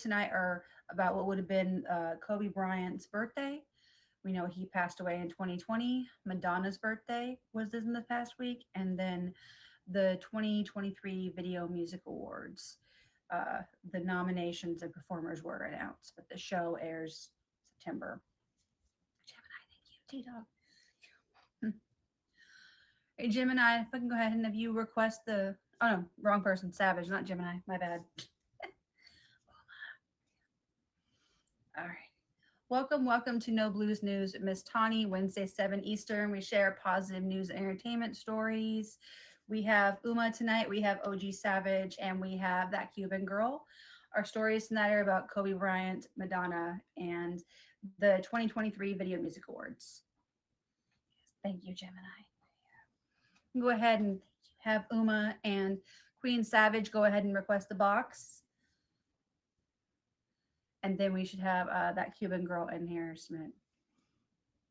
tonight are about what would have been Kobe Bryant's birthday. We know he passed away in 2020. Madonna's birthday was in the past week, and then the 2023 Video Music Awards. The nominations and performers were announced, but the show airs September. Gemini, thank you, T Dog. Hey, Gemini, if I can go ahead and have you request the. Oh no, wrong person. Savage, not Gemini. My bad. All right. Welcome to No Blues News, Miss Tawny, Wednesday, 7 Eastern. We share positive news and entertainment stories. We have Uma tonight, we have OG Savage, and we have That Cuban Girl. Our stories tonight are about Kobe Bryant, Madonna, and the 2023 Video Music Awards. Thank you, Gemini. Go ahead and have Uma and Queen Savage go ahead and request the box. And then we should have That Cuban Girl in here, Smith.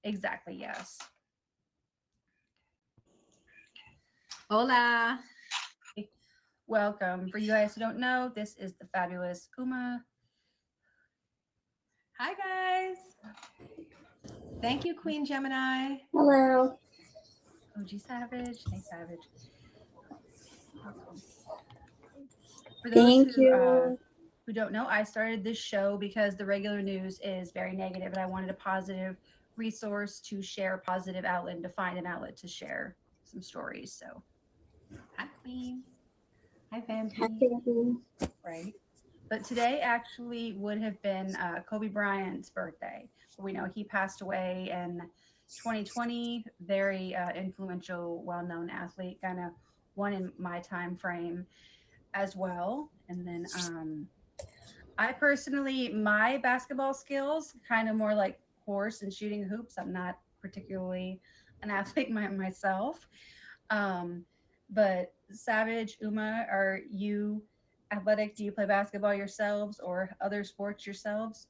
Exactly, yes. Hola. Welcome. For you guys who don't know, this is the fabulous Uma. Hi, guys. Thank you, Queen Gemini. Hello. OG Savage. Hey, Savage. For those Thank you. Who don't know, I started this show because the regular news is very negative, and I wanted a positive resource to share, a positive outlet, and to find an outlet to share some stories. So, hi, Queen. Hi, Vampy. Hi, baby. Right. But today actually would have been Kobe Bryant's birthday. We know he passed away in 2020. Very influential, well-known athlete, kind of one in my time frame as well. And then I personally, my basketball skills kind of more like horse and shooting hoops. I'm not particularly an athlete myself. But Savage, Uma, are you athletic? Do you play basketball yourselves or other sports yourselves?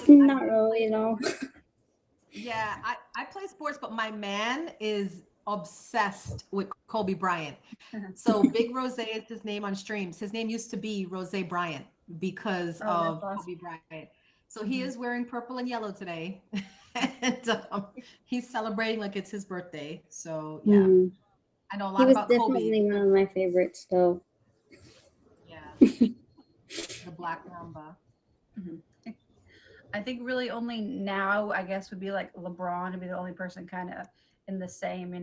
Not really, no. Yeah, I play sports, but my man is obsessed with Kobe Bryant. So Big Rose is his name on streams. His name used to be Rose Bryant because of awesome. Kobe Bryant. So he is wearing purple and yellow today. And he's celebrating like it's his birthday. So yeah, I know a He lot was about definitely Kobe. one of my favorites, though. Yeah, the Black Mamba. I think really only now, I guess, would be like LeBron to be the only person kind of in the same,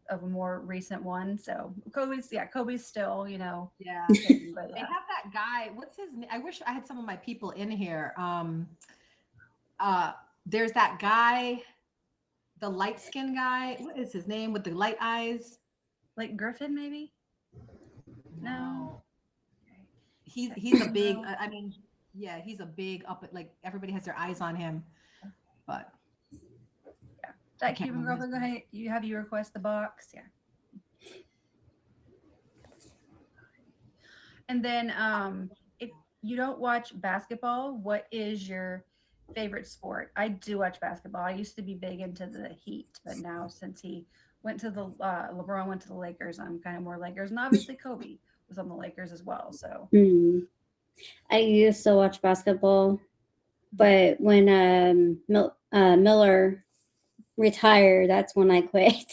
of a more recent one. So Kobe's still, Yeah. thing, but They yeah. have that guy. What's his name? I wish I had some of my people in here. There's that guy, the light skinned guy. What is his name with the light eyes? Like Griffin, maybe? No. He's a big. I mean, yeah, he's a big up. Like everybody has their eyes on him, but Yeah. That can't Cuban remember girl, his go ahead. You request the box, yeah. And then, if you don't watch basketball, what is your favorite sport? I do watch basketball. I used to be big into the Heat, but now since he went to the LeBron went to the Lakers, I'm kind of more Lakers, and obviously Kobe was on the Lakers as well. So I used to watch basketball, but when Miller retired, that's when I quit.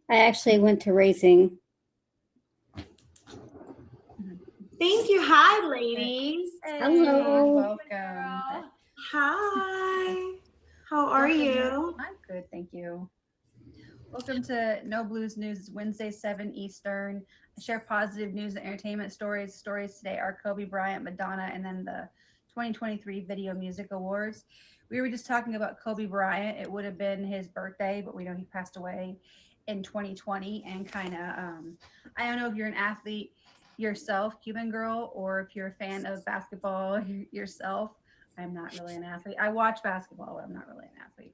I actually went to racing. Thank you. Hi, ladies. hey, Hello. welcome. Hi. How are Welcome. you? I'm good, thank you. Welcome to No Blues News. It's Wednesday, 7 Eastern. I share positive news and entertainment stories. Stories today are Kobe Bryant, Madonna, and then the 2023 Video Music Awards. We were just talking about Kobe Bryant. It would have been his birthday, but we know he passed away in 2020. And kind of, I don't know if you're an athlete yourself, Cuban Girl, or if you're a fan of basketball yourself. I'm not really an athlete. I watch basketball, but I'm not really an athlete.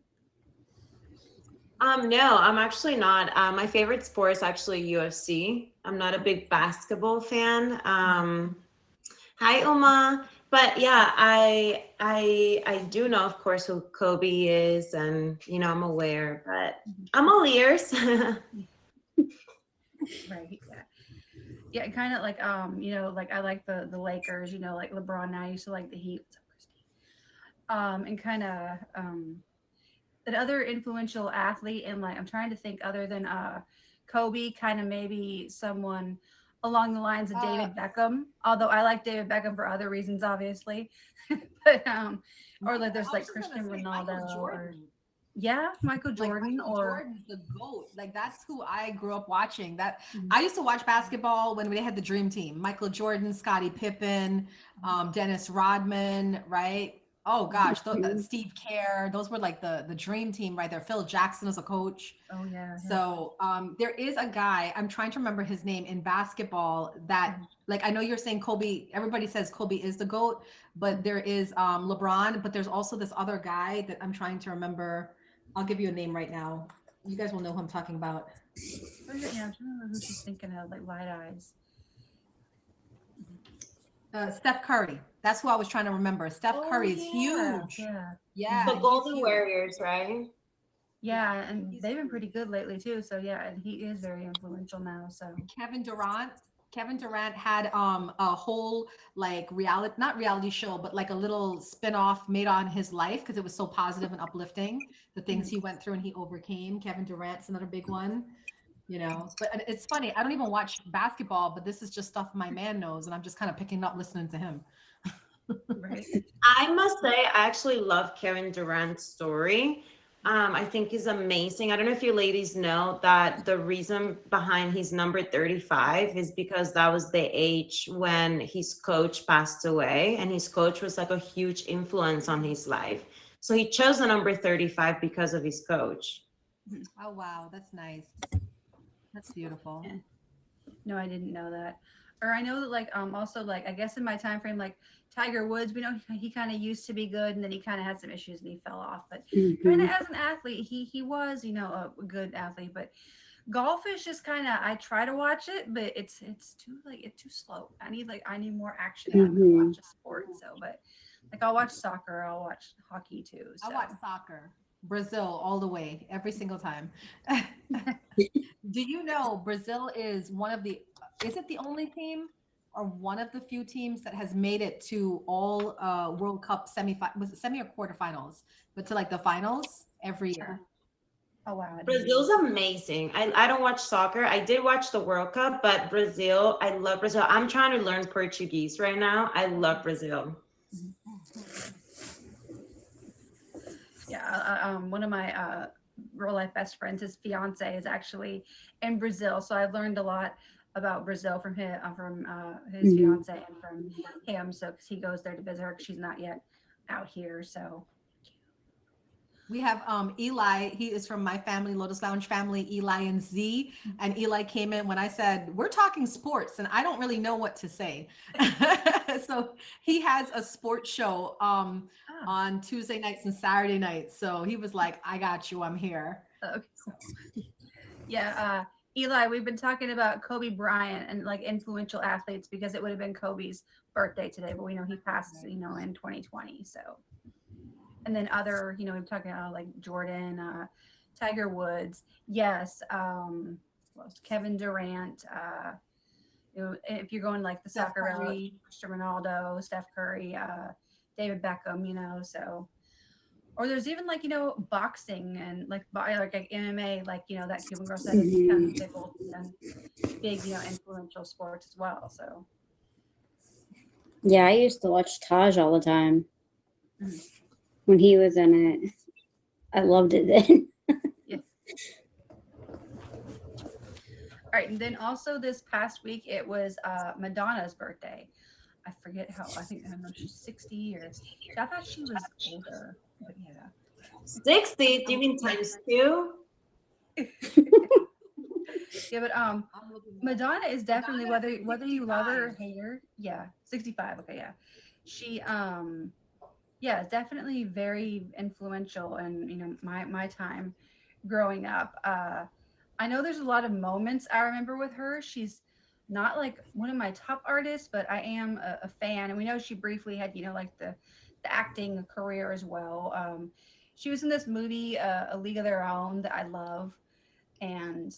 No, I'm actually not. My favorite sport is actually UFC. I'm not a big basketball fan. Hi, Uma. But yeah, I do know, of course, who Kobe is, and I'm aware, but I'm all ears. Right. Yeah. Yeah, kind of like like I like the Lakers, like LeBron now. I used to like the Heat. And kind of an other influential athlete, and like I'm trying to think other than Kobe, kind of maybe someone along the lines of Uh, David Beckham. Although I like David Beckham for other reasons, obviously. But or like there's I like was just gonna Cristiano say Ronaldo Michael or Jordan. yeah, Michael Like Jordan Michael or Jordan's the GOAT. Like that's who I grew up watching. That Mhm. I used to watch basketball when they had the dream team. Michael Jordan, Scottie Pippen, Dennis Rodman, right? Oh gosh, Steve Kerr, those were like the dream team right there. Phil Jackson was a coach. oh yeah, yeah. So there is a guy, I'm trying to remember his name in basketball that like I know you're saying Kobe, everybody says Kobe is the GOAT, but there is LeBron, but there's also this other guy that I'm trying to remember. I'll give you a name right now. You guys will know who I'm talking about. Oh, yeah, I'm trying to remember who she's thinking of, like light eyes. Steph Curry. That's who I was trying to remember. Steph Oh, Curry is Yeah, huge. yeah. Yeah, The he's Golden huge. Warriors, right? Yeah, and he's they've been huge. pretty good lately too. So yeah, and he is very influential now. So Kevin Durant. Kevin Durant had a whole like reality, not reality show, but like a little spin-off made on his life because it was so positive and uplifting, the things he went through and he overcame. Kevin Durant's another big one, you know. But and it's funny, I don't even watch basketball, but this is just stuff my man knows, and I'm just kind of picking up listening to him. right. I must say, I actually love Kevin Durant's story. I think he's amazing. I don't know if you ladies know that the reason behind his number 35 is because that was the age when his coach passed away, and his coach was like a huge influence on his life. So he chose the number 35 because of his coach. Oh wow, that's nice. That's beautiful. Yeah. No, I didn't know that. Or I know that like also like I guess in my time frame like Tiger Woods, we know he kind of used to be good and then he kind of had some issues and he fell off. But kind of Mhm. as an athlete, he was a good athlete. But golf is just kind of I try to watch it, but it's too slow. I need more action to Mhm. watch a sport. So, but like I'll watch soccer, I'll watch hockey too. I So watch soccer. Brazil all the way, every single time. Do you know Brazil is one of the, is it the only team or one of the few teams that has made it to all World Cup was it semi or quarterfinals, but to like the finals every year? oh wow, I didn't know. Brazil's amazing. I don't watch soccer. I did watch the World Cup, but Brazil, I love Brazil. I'm trying to learn Portuguese right now. I love Brazil. Yeah, one of my real life best friends, his fiance is actually in Brazil, so I've learned a lot about Brazil from his Mhm. fiance and from him. So because he goes there to visit her, 'cause she's not yet out here. So We have Eli. He is from my family, Lotus Lounge family, Eli and Z. And Eli came in when I said, we're talking sports, and I don't really know what to say. So he has a sports show oh, on Tuesday nights and Saturday nights. So he was like, I got you, I'm here. okay. Yeah, Eli, we've been talking about Kobe Bryant and like influential athletes because it would have been Kobe's birthday today, but we know he passed, in 2020. So and then other, we've talked about like Jordan, Tiger Woods, yes, Kevin Durant, if you're going like the Steph soccer route, Curry. Cristiano Ronaldo, Steph Curry, David Beckham, so. Or there's even like boxing and like MMA, like that Cuban girl said, it's kind of Mhm. big, big influential sports as well. So Yeah, I used to watch Taj all the time Mhm. when he was in it. I loved it then. yeah. All right, and then also this past week it was Madonna's birthday. I forget how. I don't know. She's 60 or I thought she was older, but yeah. 60, do you mean times two? Yeah, but I'm looking it up. Madonna is definitely Madonna whether is you love her or 65. hate her. Yeah, 65. Okay, yeah. She yeah, definitely very influential in my time growing up. I know there's a lot of moments I remember with her. She's not like one of my top artists, but I am a fan, and we know she briefly had like the acting career as well. She was in this movie, A League of Their Own, that I love, and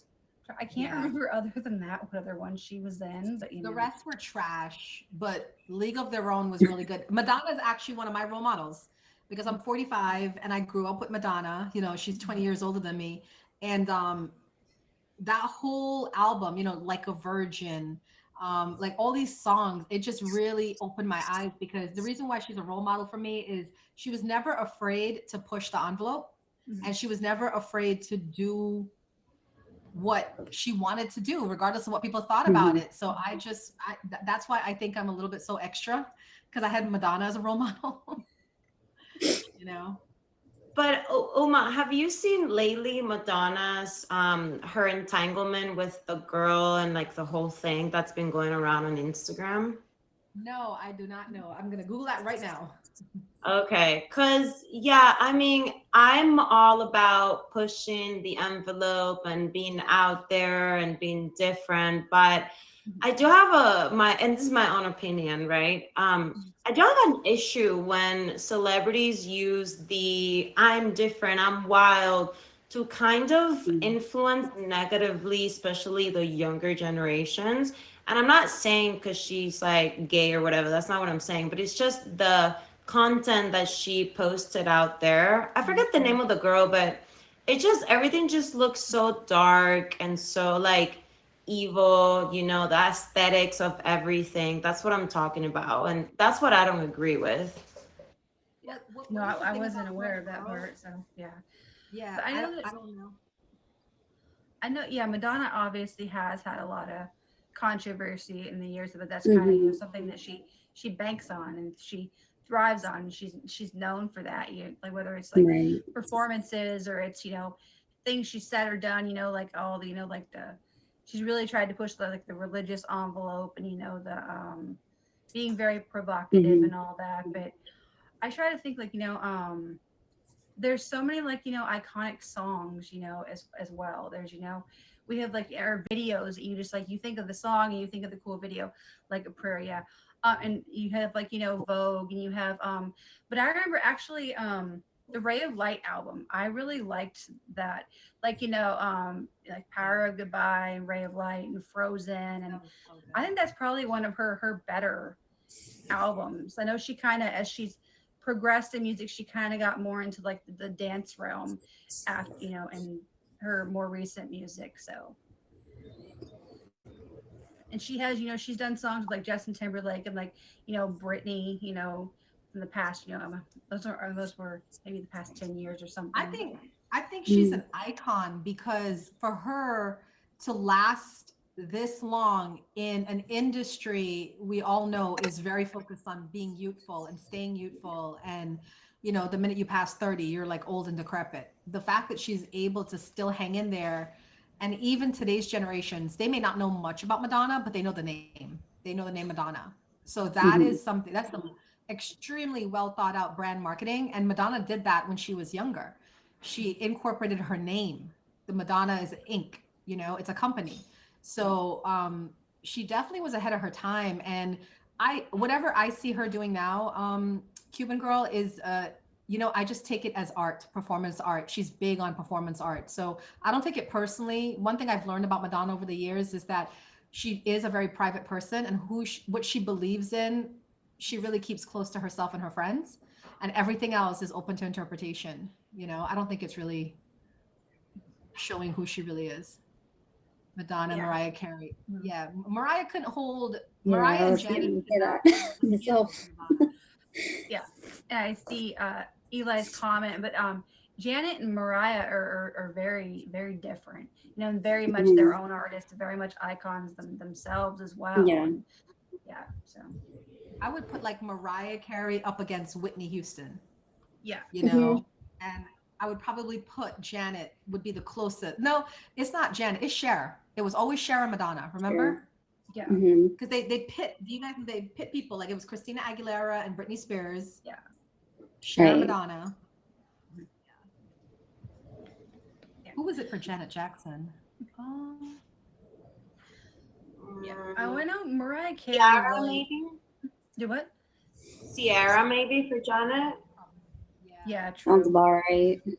I can't Yeah. remember other than that what other one she was in, but you The know. rest were trash, but League of Their Own was really good. Madonna is actually one of my role models because I'm 45 and I grew up with Madonna. You know, she's 20 years older than me. And that whole album, you know, Like a Virgin, like all these songs, it just really opened my eyes because the reason why she's a role model for me is she was never afraid to push the envelope Mhm. and she was never afraid to do what she wanted to do regardless of what people thought about it. So that's why I think I'm a little bit so extra because I had Madonna as a role model. You know. But Uma, have you seen lately Madonna's her entanglement with the girl and like the whole thing that's been going around on Instagram? No, I do not know. I'm gonna Google that right now. Okay, cause yeah, I mean, I'm all about pushing the envelope and being out there and being different, but I do have and this is my own opinion, right? I do have an issue when celebrities use the I'm different, I'm wild to kind of influence negatively, especially the younger generations. And I'm not saying because she's like gay or whatever, that's not what I'm saying, but it's just the content that she posted out there. I forget the name of the girl, but it just everything just looks so dark and so like evil, you know, the aesthetics of everything. That's what I'm talking about. And that's what I don't agree with. No, What is the I thing wasn't about aware her, of that girl? part, so yeah. Yeah, But I know that I don't know. yeah, Madonna obviously has had a lot of controversy in the years, but that's kind of, you know, something that she banks on and she thrives on. She's known for that. You know, like whether it's like Right. performances or it's, you know, things she said or done, you know, like all the, you know, like she's really tried to push the like the religious envelope and, you know, the being very provocative and all that. But I try to think like, you know, there's so many like, you know, iconic songs, you know, as well. There's, you know, we have like our videos that you just like you think of the song and you think of the cool video, like a prayer, yeah. And you have like, you know, Vogue and you have but I remember actually the Ray of Light album. I really liked that. Like, you know, like Power of Goodbye and Ray of Light and Frozen. And I think that's probably one of her better albums. I know she kind of, as she's progressed in music, she kind of got more into like the dance realm after, you know, and her more recent music. So, and she has, you know, she's done songs with like Justin Timberlake and like, you know, Britney, you know, in the past, you know, those were maybe the past 10 years or something. I think she's an icon because for her to last this long in an industry we all know is very focused on being youthful and staying youthful, and you know, the minute you pass 30 you're like old and decrepit. The fact that she's able to still hang in there, and even today's generations, they may not know much about Madonna, but they know the name. They know the name Madonna. So that is something, that's some extremely well thought out brand marketing, and Madonna did that when she was younger. She incorporated her name. The Madonna is Inc. You know, it's a company. So she definitely was ahead of her time. And whatever I see her doing now, Cuban Girl is, you know, I just take it as art, performance art. She's big on performance art. So I don't take it personally. One thing I've learned about Madonna over the years is that she is a very private person, and what she believes in, she really keeps close to herself and her friends, and everything else is open to interpretation. You know, I don't think it's really showing who she really is. Madonna, Mariah Carey. Yeah, Mariah couldn't hold. Mariah and Janet. Myself. Yeah, and I see Eli's comment, but Janet and Mariah are very, very different. You know, and very much their own artists, very much icons themselves as well. Yeah. And, yeah. So I would put like Mariah Carey up against Whitney Houston. yeah. You know, and I would probably put Janet would be the closest. No, it's not Janet. It's Cher. It was always Cher and Madonna. Remember? Yeah. Because they pit. Do you guys? They pit people like it was Christina Aguilera and Britney Spears. Yeah. Cher, Right. Madonna. Who was it for Janet Jackson? Yeah. I know Mariah Carey. Ciara, maybe? Do what? Ciara, maybe, for Janet? Yeah, Sounds true. about right. Yeah,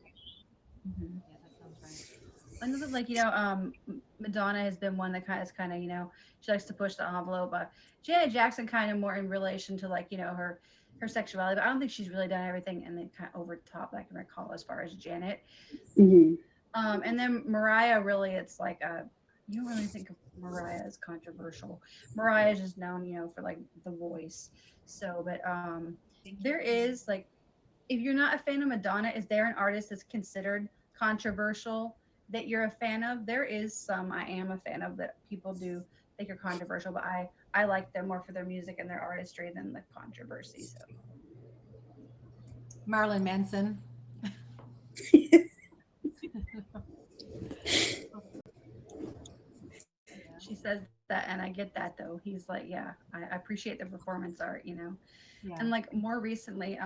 that sounds right. Another like, you know, Madonna has been one that kind of, she likes to push the envelope. Janet Jackson kind of more in relation to like, her sexuality, but I don't think she's really done everything and then kind of over the top that I can recall as far as Janet. Hmm. And then Mariah, really, it's like you don't really think of Mariah as controversial. Mariah is just known, for like The Voice. So, but there is like, if you're not a fan of Madonna, is there an artist that's considered controversial that you're a fan of? There is some I am a fan of that people do think are controversial, but I like them more for their music and their artistry than the controversy. So Marilyn Manson. she says that, and I get that though. He's like, yeah, I appreciate the performance art, Yeah. And like more recently,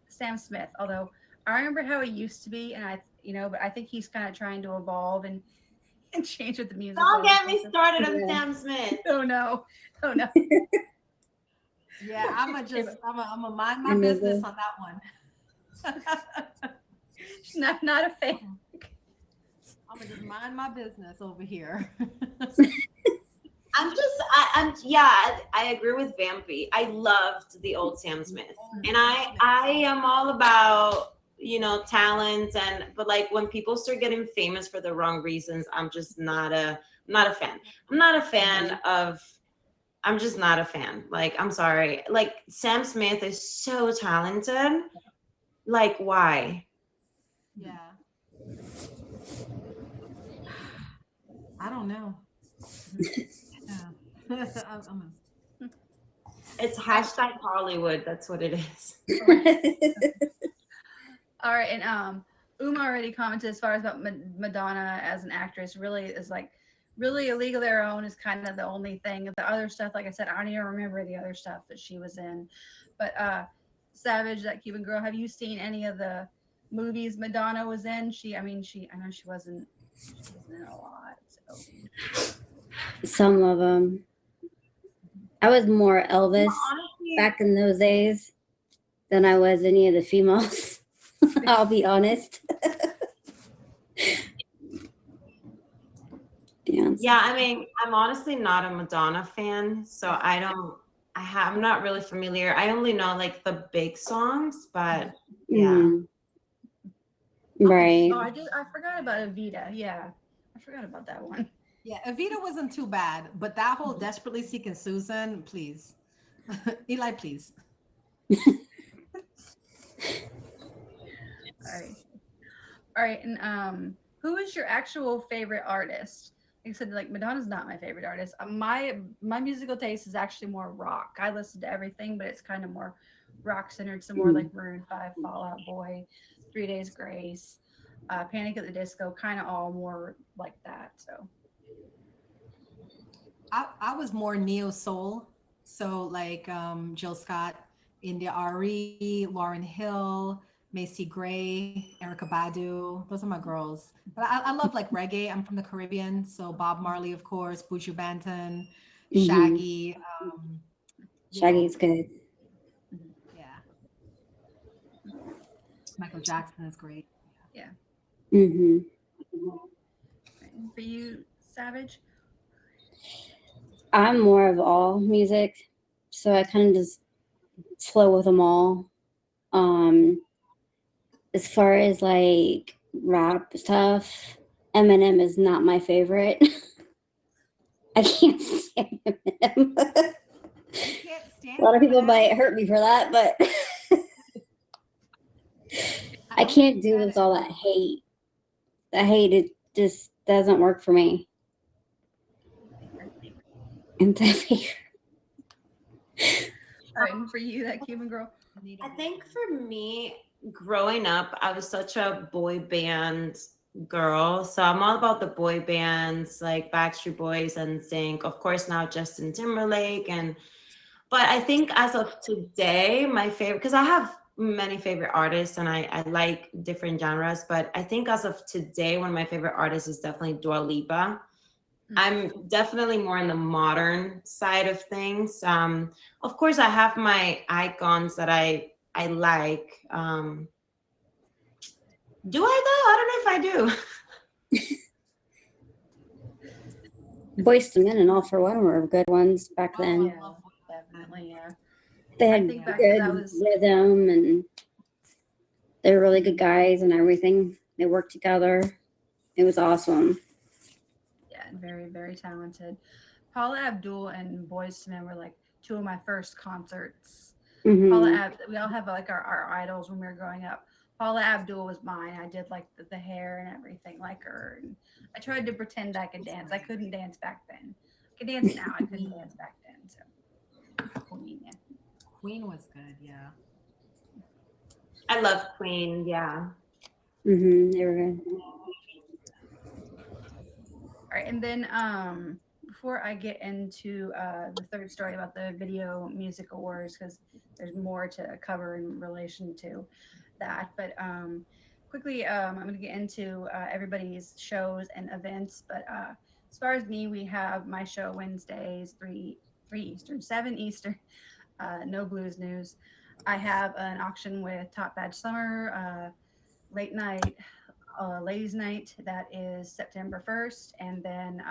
Sam Smith. Although I remember how he used to be, and but I think he's kind of trying to evolve and change with the music. Don't get me also. started on Yeah. Sam Smith. Oh no. Yeah, I'm a mind my I know business that. on that one. She's not a fan. I'm gonna just mind my business over here. I agree with Vampy. I loved the old Sam Smith. And I am all about, talent but like when people start getting famous for the wrong reasons, I'm just not a fan. I'm just not a fan. Like, I'm sorry. Like, Sam Smith is so talented. Like, why? Yeah. I don't know. Yeah. It's hashtag Hollywood. That's what it is. All right, and Uma already commented as far as about Madonna as an actress. Really is like really A League of Their Own is kind of the only thing. The other stuff, like I said, I don't even remember the other stuff that she was in. But Savage, that Cuban Girl, have you seen any of the movies Madonna was in? I know she wasn't in a lot. So. Some of them. I was more Elvis Honestly, back in those days than I was any of the females. I'll be honest. yeah, I mean, I'm honestly not a Madonna fan, so I'm not really familiar. I only know like the big songs, but yeah. Mm. Right. Oh, I forgot about Evita. Yeah, I forgot about that one. Yeah, Evita wasn't too bad, but that whole Desperately Seeking Susan, please. Eli, please. All right, and who is your actual favorite artist? Like I said, like Madonna's not my favorite artist. My musical taste is actually more rock. I listen to everything, but it's kind of more rock centered. Some more like Maroon 5, Fall Out Boy, 3 Days Grace, Panic at the Disco, kind of all more like that. So I was more neo soul, so like Jill Scott, India Ari, Lauryn Hill, Macy Gray, Erykah Badu. Those are my girls. But I love like reggae. I'm from the Caribbean, so Bob Marley, of course, Buju Banton, Shaggy. Shaggy's good. Yeah. Michael Jackson is great. yeah. Mm-hmm. For you, Savage? I'm more of all music, so I kind of just flow with them all. As far as like rap stuff, Eminem is not my favorite. I can't stand Eminem. A lot of people might hurt me for that, but I can't do with all that hate. The hate, it just doesn't work for me. And All right, and for you, that Cuban Girl? I think for me, growing up, I was such a boy band girl. So I'm all about the boy bands like Backstreet Boys and NSYNC. Of course, now Justin Timberlake. But I think as of today, my favorite, because I have many favorite artists and I like different genres, but I think as of today, one of my favorite artists is definitely Dua Lipa. I'm definitely more in the modern side of things. Of course, I have my icons that I like. Do I though? I don't know if I do. Boyz II Men and All for One were good ones back Oh, then. I love Definitely, yeah. They I had think back to good that was rhythm and they were really good guys and everything. They worked together. It was awesome. yeah, very, very talented. Paula Abdul and Boyz II Men were like two of my first concerts. Hmm. We all have like our idols when we were growing up. Paula Abdul was mine. I did like the hair and everything like her. And I tried to pretend I could dance. I couldn't dance back then. I could dance now. I couldn't dance back then. So, Queen, yeah. Queen was good, yeah. I love Queen. Yeah. They were good. All right, and then before I get into the third story about the Video Music Awards, because there's more to cover in relation to that, but quickly, I'm going to get into everybody's shows and events. But as far as me, we have my show Wednesdays, 3 Eastern, 7 Eastern, No Blues News. I have an auction with Top Badge Summer, late night ladies' night. That is September 1st. And then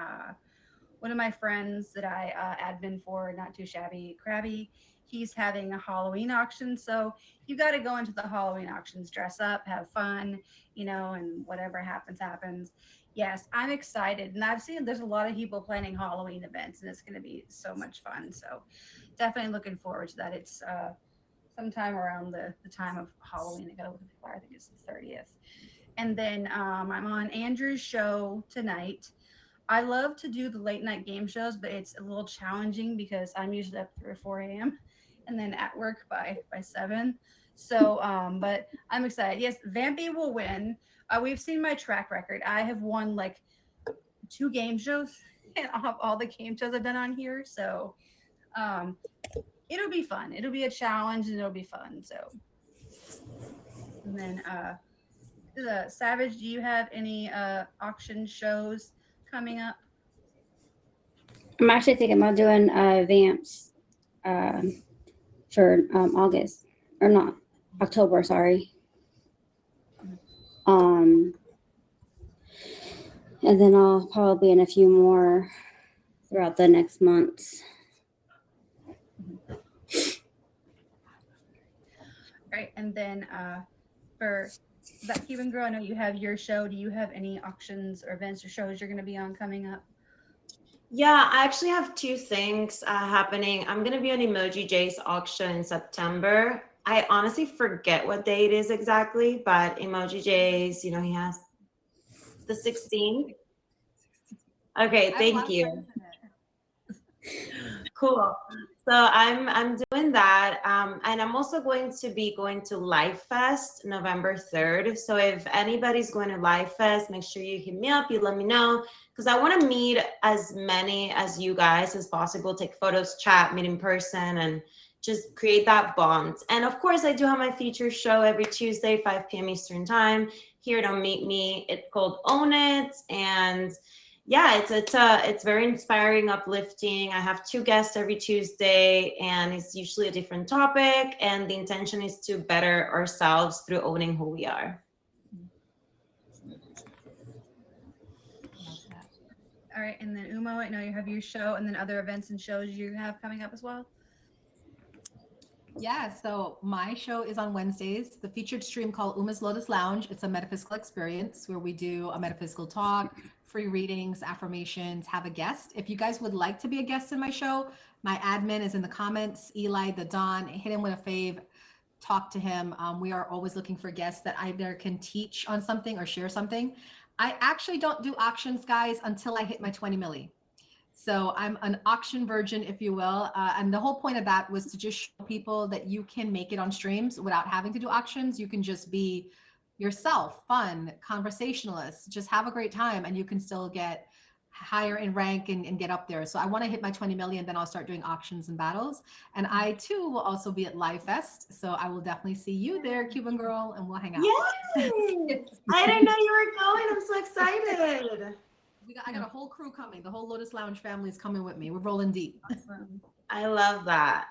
one of my friends that I admin for, Not Too Shabby Crabby, he's having a Halloween auction. So you got to go into the Halloween auctions, dress up, have fun, and whatever happens, happens. Yes, I'm excited. And I've seen there's a lot of people planning Halloween events, and it's going to be so much fun. So definitely looking forward to that. It's sometime around the time of Halloween. I got to look at the flyer. I think it's the 30th. And then I'm on Andrew's show tonight. I love to do the late night game shows, but it's a little challenging because I'm usually up 3 or 4 a.m. and then at work by 7. So, but I'm excited. Yes, Vampy will win. We've seen my track record. I have won like 2 game shows and all the game shows I've done on here. So, um, it'll be fun. It'll be a challenge and it'll be fun. So, and then Savage, do you have any auction shows coming up? I'm actually thinking about doing Vamps for August or not October. Sorry. And then I'll probably be in a few more throughout the next months. All right, and then for that Cuban Girl, I know you have your show. Do you have any auctions or events or shows you're going to be on coming up? Yeah, I actually have 2 things happening. I'm going to be on Emoji J's auction in September. I honestly forget what day it is exactly, but Emoji J's, he has the 16th. Okay, thank you. Cool. So I'm doing that, and I'm also going to be going to Live Fest November 3rd. So if anybody's going to Live Fest, make sure you hit me up. You let me know because I want to meet as many as you guys as possible. Take photos, chat, meet in person, and just create that bond. And of course, I do have my feature show every Tuesday, 5 p.m. Eastern time. Here to meet me. It's called Own It, and yeah, it's very inspiring, uplifting. I have 2 guests every Tuesday, and it's usually a different topic. And the intention is to better ourselves through owning who we are. All right, and then Umo, I know you have your show, and then other events and shows you have coming up as well. Yeah, so my show is on Wednesdays, the featured stream called Uma's Lotus Lounge. It's a metaphysical experience where we do a metaphysical talk, free readings, affirmations, have a guest. If you guys would like to be a guest in my show, my admin is in the comments, Eli the Don, hit him with a fave, talk to him. We are always looking for guests that either can teach on something or share something. I actually don't do auctions, guys, until I hit my 20 milli. So I'm an auction virgin, if you will. And the whole point of that was to just show people that you can make it on streams without having to do auctions. You can just be yourself, fun, conversationalist, just have a great time, and you can still get higher in rank and get up there. So I want to hit my 20 million, then I'll start doing auctions and battles. And I too will also be at Live Fest. So I will definitely see you there, Cuban Girl, and we'll hang out. Yay! I didn't know you were going. I'm so excited. I got a whole crew coming. The whole Lotus Lounge family is coming with me. We're rolling deep. Awesome. I love that.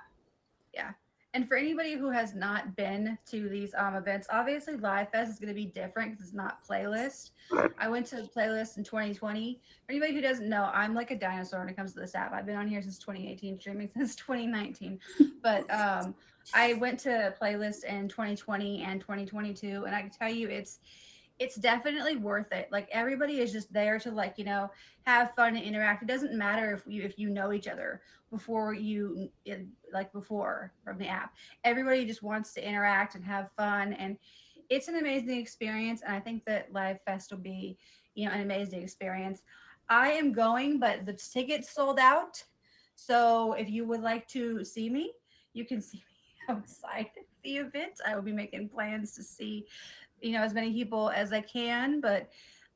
Yeah. And for anybody who has not been to these events, obviously Live Fest is going to be different because it's not Playlist. I went to Playlist in 2020. For anybody who doesn't know, I'm like a dinosaur when it comes to this app. I've been on here since 2018, streaming since 2019. But I went to Playlist in 2020 and 2022, and I can tell you it's definitely worth it. Like everybody is just there to like, have fun and interact. It doesn't matter if you know each other before before from the app. Everybody just wants to interact and have fun, and it's an amazing experience. And I think that Live Fest will be, an amazing experience. I am going, but the tickets sold out. So if you would like to see me, you can see me outside the event. I will be making plans to see as many people as I can, but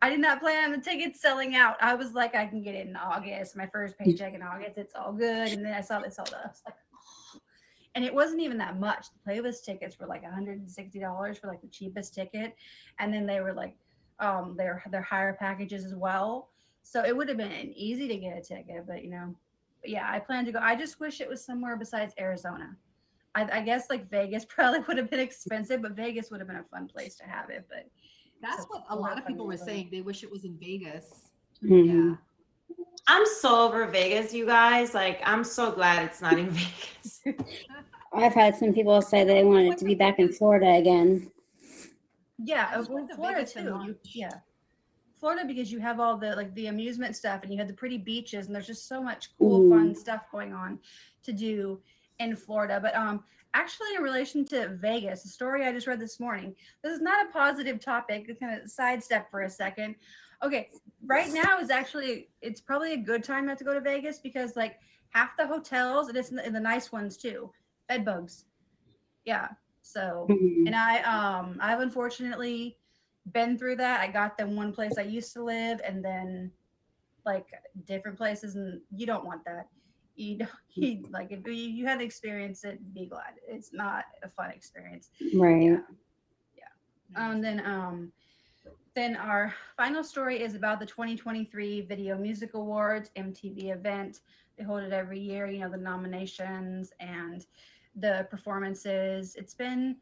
I did not plan on the tickets selling out. I was like, I can get it in August, my first paycheck in August. It's all good. And then I saw they sold out. I was like, oh. And it wasn't even that much. The Playlist tickets were like $160 for like the cheapest ticket. And then they were like, their higher packages as well. So it would have been easy to get a ticket, but yeah, I plan to go. I just wish it was somewhere besides Arizona. I guess like Vegas probably would have been expensive, but Vegas would have been a fun place to have it. But That's what a lot of people were saying. They wish it was in Vegas. Mhm. Yeah. I'm so over Vegas, you guys. Like, I'm so glad it's not in Vegas. I've had some people say they wanted to be back in Florida again. Yeah, I just went to Florida Vegas in too. March. Yeah, Florida because you have all the amusement stuff and you have the pretty beaches and there's just so much cool, fun stuff going on to do in Florida. But actually, in relation to Vegas, the story I just read this morning, this is not a positive topic. To kind of sidestep for a second. Okay, right now it's probably a good time not to go to Vegas because like half the hotels and it's in the nice ones too, bed bugs. Yeah. So, Mhm. and I've unfortunately been through that. I got them one place I used to live and then like different places, and you don't want that. You don't, like if you had to experience it, be glad. It's not a fun experience. Right. Yeah. Then our final story is about the 2023 Video Music Awards MTV event. They hold it every year, the nominations and the performances. They've been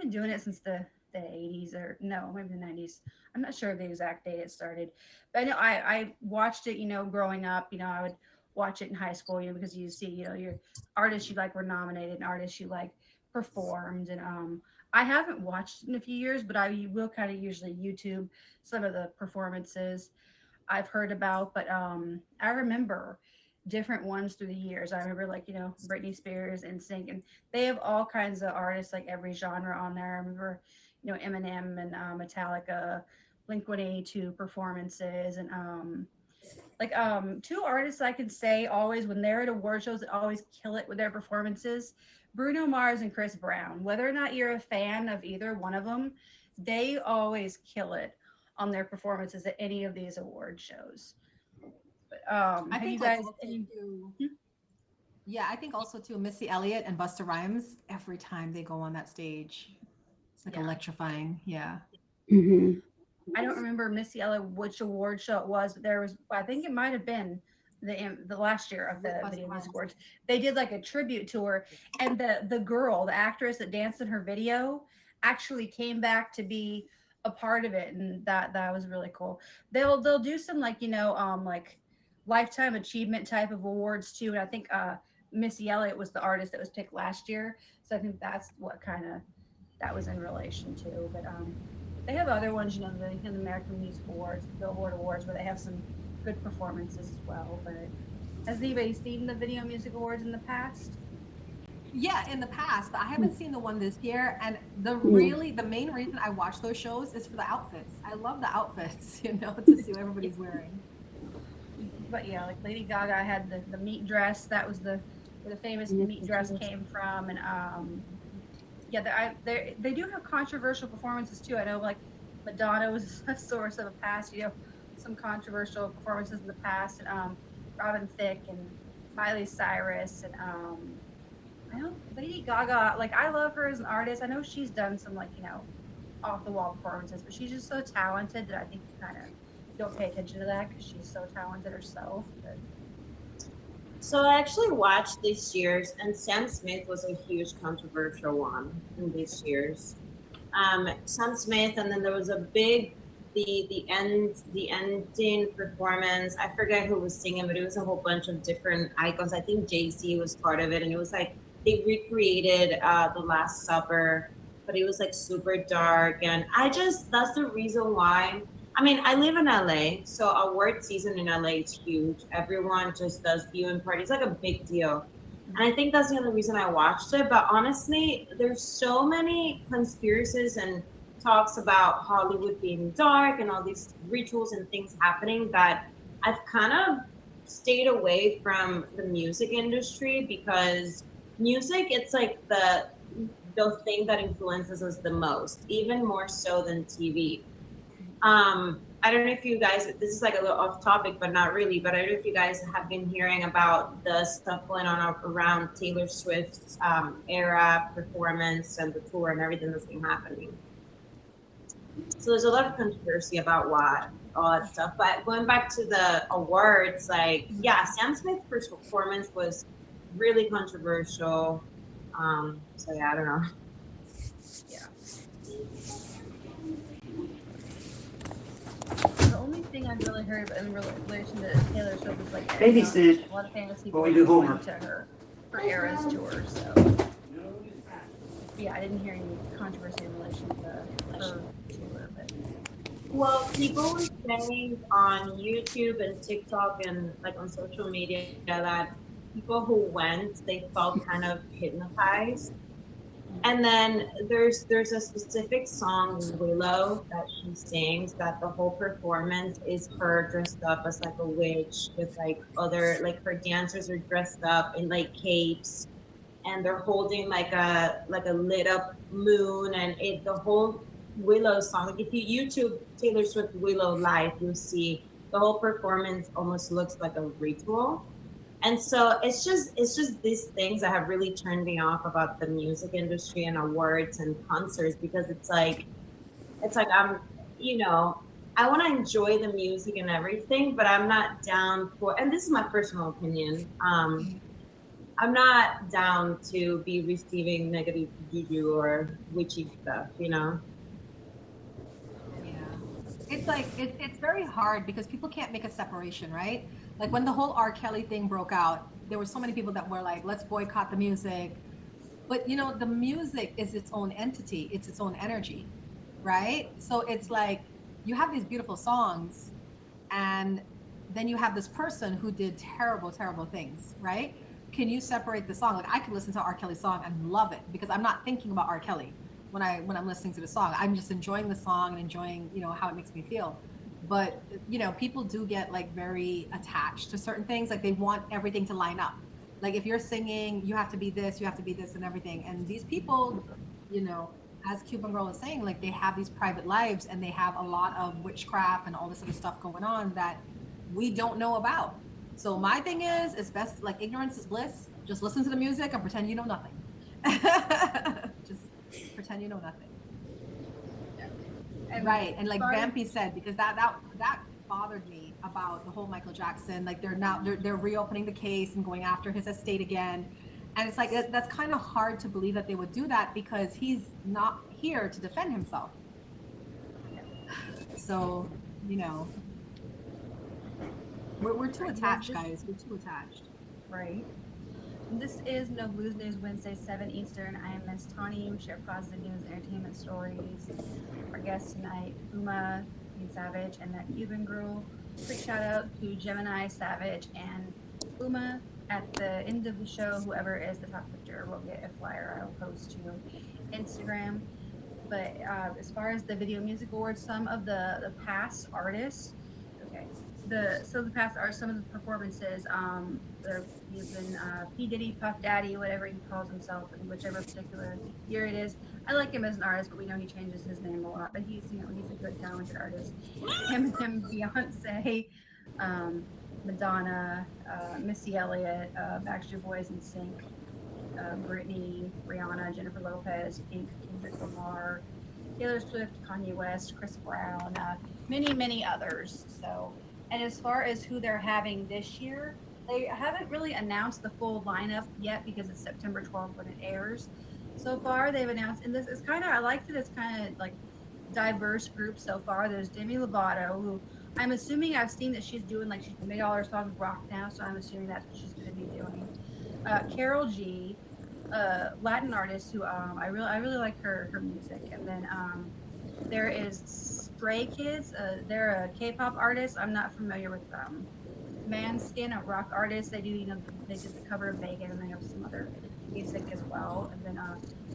doing it since the 80s or no, maybe the 90s. I'm not sure of the exact date it started. But I know I watched it, growing up. I would watch it in high school, because you see, your artists you like were nominated and artists you like performed. And I haven't watched it in a few years, but I will kind of usually YouTube some of the performances I've heard about. But I remember different ones through the years. I remember like, Britney Spears and NSYNC, and they have all kinds of artists, like every genre on there. I remember, Eminem and Metallica, Blink-182 performances, and two artists I can say always when they're at award shows that always kill it with their performances: Bruno Mars and Chris Brown. Whether or not you're a fan of either one of them, they always kill it on their performances at any of these award shows. But I have think you like guys also too, yeah, I think also too Missy Elliott and Busta Rhymes, every time they go on that stage, it's like Yeah. electrifying. Yeah. Mhm. I don't remember Missy Elliott which award show it was, but I think it might have been the last year of the Busta Video Music Rhymes. Awards. They did like a tribute to her, and the actress that danced in her video, actually came back to be a part of it, and that was really cool. They'll do some like like lifetime achievement type of awards too, and I think Missy Elliott was the artist that was picked last year, so I think that's what kind of that was in relation to. But they have other ones, the American Music Awards, the Billboard Awards, where they have some good performances as well. But has anybody seen the Video Music Awards in the past? Yeah, in the past, but I haven't seen the one this year. And the main reason I watch those shows is for the outfits. I love the outfits, to see what everybody's wearing. But yeah, like Lady Gaga had the meat dress. That was where the famous meat dress came from. And yeah, they do have controversial performances too. I know like Madonna was a source of a past, some controversial performances in the past, and Robin Thicke and Miley Cyrus, and I know Lady Gaga. Like I love her as an artist. I know she's done some like off the wall performances, but she's just so talented that I think you kind of don't pay attention to that because she's so talented herself. But So I actually watched this year's, and Sam Smith was a huge controversial one in this year's. Sam Smith, and then there was a big the ending performance. I forget who was singing, but it was a whole bunch of different icons. I think Jay Z was part of it, and it was like they recreated the Last Supper, but it was like super dark, and I just that's the reason why. I mean, I live in LA, so award season in LA is huge. Everyone just does viewing parties, like a big deal. And I think that's the only reason I watched it. But honestly, there's so many conspiracies and talks about Hollywood being dark and all these rituals and things happening that I've kind of stayed away from the music industry because music, it's like the thing that influences us the most, even more so than TV. I don't know if you guys, this is like a little off topic, but not really, but I don't know if you guys have been hearing about the stuff going on around Taylor Swift's era performance and the tour and everything that's been happening. So there's a lot of controversy about why all that stuff. But going back to the awards, like, yeah, Sam Smith's performance was really controversial. So yeah, I don't know. The only thing I've really heard in relation to Taylor Swift is like Babysit a lot of famous people while we do going homework. to her for Eras tour. So yeah, I didn't hear any controversy in relation to her tour, but Well, people were saying on YouTube and TikTok and like on social media that people who went, they felt kind of hypnotized. And then there's a specific song, Willow, that she sings that the whole performance is her dressed up as like a witch with like other like her dancers are dressed up in like capes and they're holding like a lit up moon and it the whole Willow song. Like if you YouTube Taylor Swift Willow live, you'll see the whole performance almost looks like a ritual. And so it's just these things that have really turned me off about the music industry and awards and concerts because it's like I'm you know I want to enjoy the music and everything, but I'm not down for, and this is my personal opinion. I'm not down to be receiving negative juju or witchy stuff. Yeah. It's like it's very hard because people can't make a separation, right? Like when the whole R. Kelly thing broke out, there were so many people that were like, let's boycott the music. But the music is its own entity, it's its own energy, right? So it's like you have these beautiful songs and then you have this person who did terrible, terrible things, right? Can you separate the song? Like I could listen to R. Kelly's song and love it because I'm not thinking about R. Kelly when I'm listening to the song. I'm just enjoying the song and enjoying, how it makes me feel. But people do get like very attached to certain things. Like they want everything to line up. Like if you're singing, you have to be this, you have to be this, and everything. And these people, you know, as Cuban Girl is saying, like they have these private lives and they have a lot of witchcraft and all this other stuff going on that we don't know about. So my thing is, it's best, like ignorance is bliss. Just listen to the music and pretend you know nothing. Just pretend you know nothing. and Right. And like sorry. Vampy said, because that bothered me about the whole Michael Jackson. Like they're reopening the case and going after his estate again. And it's like that's kind of hard to believe that they would do that because he's not here to defend himself. So, we're too attached, guys. We're too attached. Right. This is No Blues News Wednesday, 7 Eastern. I am Miss Tani. We share positive news, entertainment stories. Our guest tonight, Uma Savage, and that Cuban Girl. Quick shout out to Gemini Savage and Uma. At the end of the show, whoever is the top picture will get a flyer I'll post to Instagram. But as far as the Video Music Awards, some of the past artists, okay, the past are some of the performances. He's been P Diddy, Puff Daddy, whatever he calls himself, in whichever particular year it is. I like him as an artist, but we know he changes his name a lot. But he's he's a good, talented artist. Eminem, Beyonce, Madonna, Missy Elliott, Backstreet Boys, and Sync, Britney, Rihanna, Jennifer Lopez, Pink, Kendrick Lamar, Taylor Swift, Kanye West, Chris Brown, many others. So, and as far as who they're having this year, They haven't really announced the full lineup yet because it's September 12th when it airs. So far, they've announced, and this is kind of, I liked it. It's kind of like diverse group so far. There's Demi Lovato, who I'm assuming I've seen that she's doing like she's made all her songs rock now, so I'm assuming that's what she's going to be doing. Carol G, Latin artist who I really like her music, and then there is Stray Kids. They're a K-pop artist. I'm not familiar with them. Manskin, a rock artist. They do, they did the cover of Megan, and they have some other music as well. And then,